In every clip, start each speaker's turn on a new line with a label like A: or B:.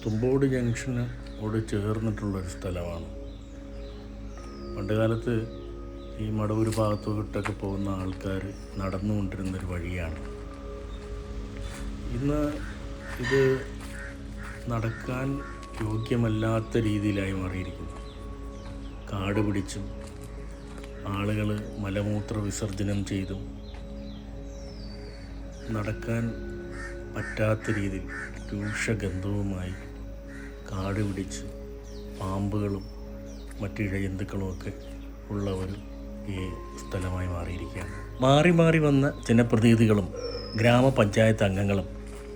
A: തുമ്പോട് ജംഗ്ഷനോട് ചേർന്നിട്ടുള്ളൊരു സ്ഥലമാണ്. പണ്ടുകാലത്ത് ഈ മടവൂർ ഭാഗത്തോട്ടൊക്കെ പോകുന്ന ആൾക്കാർ നടന്നുകൊണ്ടിരുന്നൊരു വഴിയാണ്. ഇന്ന് ഇത് നടക്കാൻ യോഗ്യമല്ലാത്ത രീതിയിലായി മാറിയിരിക്കുന്നു. കാട് പിടിച്ചും ആളുകൾ മലമൂത്ര വിസർജനം ചെയ്തും നടക്കാൻ പറ്റാത്ത രീതിയിൽ രൂക്ഷഗന്ധവുമായി കാട് പിടിച്ച് പാമ്പുകളും മറ്റ് ഇഴജന്തുക്കളുമൊക്കെ ഉള്ള ഒരു ഈ സ്ഥലമായി മാറിയിരിക്കുകയാണ്. മാറി മാറി വന്ന ജനപ്രതിനിധികളും ഗ്രാമപഞ്ചായത്ത് അംഗങ്ങളും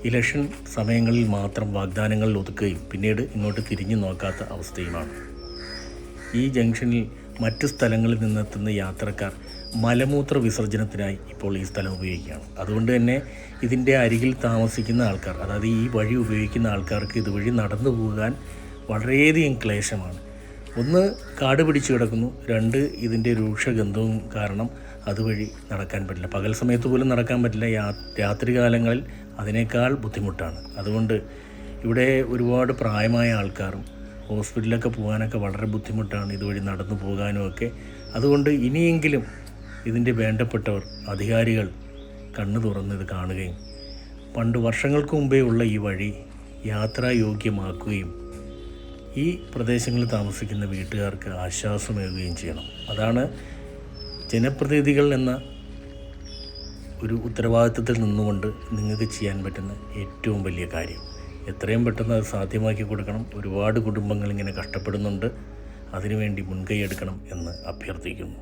A: ഇലക്ഷൻ സമയങ്ങളിൽ മാത്രം വാഗ്ദാനങ്ങളിൽ ഒതുക്കുകയും പിന്നീട് ഇങ്ങോട്ട് തിരിഞ്ഞു നോക്കാത്ത അവസ്ഥയുമാണ്. ഈ ജംഗ്ഷനിൽ മറ്റ് സ്ഥലങ്ങളിൽ നിന്നെത്തുന്ന യാത്രക്കാർ മലമൂത്ര വിസർജനത്തിനായി ഇപ്പോൾ ഈ സ്ഥലം ഉപയോഗിക്കുകയാണ്. അതുകൊണ്ട് തന്നെ ഇതിൻ്റെ അരികിൽ താമസിക്കുന്ന ആൾക്കാർ, അതായത് ഈ വഴി ഉപയോഗിക്കുന്ന ആൾക്കാർക്ക് ഇതുവഴി നടന്നു പോകാൻ വളരെയധികം ക്ലേശമാണ്. ഒന്ന്, കാട് പിടിച്ച് കിടക്കുന്നു. രണ്ട്, ഇതിൻ്റെ രൂക്ഷഗന്ധവും കാരണം അതുവഴി നടക്കാൻ പറ്റില്ല. പകൽ സമയത്ത് പോലും നടക്കാൻ പറ്റില്ല. രാത്രി കാലങ്ങളിൽ അതിനേക്കാൾ ബുദ്ധിമുട്ടാണ്. അതുകൊണ്ട് ഇവിടെ ഒരുപാട് പ്രായമായ ആൾക്കാരും ഹോസ്പിറ്റലിലൊക്കെ പോകാനൊക്കെ വളരെ ബുദ്ധിമുട്ടാണ് ഇതുവഴി നടന്നു പോകാനുമൊക്കെ. അതുകൊണ്ട് ഇനിയെങ്കിലും ഇതിൻ്റെ വേണ്ടപ്പെട്ടവർ, അധികാരികൾ കണ്ണു തുറന്ന് ഇത് കാണുകയും പണ്ട് വർഷങ്ങൾക്ക് മുമ്പേ ഉള്ള ഈ വഴി യാത്രായോഗ്യമാക്കുകയും ഈ പ്രദേശങ്ങളിൽ താമസിക്കുന്ന വീട്ടുകാർക്ക് ആശ്വാസമേകുകയും ചെയ്യണം. അതാണ് ജനപ്രതിനിധികൾ എന്ന ഒരു ഉത്തരവാദിത്തത്തിൽ നിന്നുകൊണ്ട് നിങ്ങൾക്ക് ചെയ്യാൻ പറ്റുന്ന ഏറ്റവും വലിയ കാര്യം. എത്രയും പെട്ടെന്ന് അത് സാധ്യമാക്കി കൊടുക്കണം. ഒരുപാട് കുടുംബങ്ങൾ ഇങ്ങനെ കഷ്ടപ്പെടുന്നുണ്ട്. അതിനുവേണ്ടി മുൻകൈ എടുക്കണം എന്ന് അഭ്യർത്ഥിക്കുന്നു.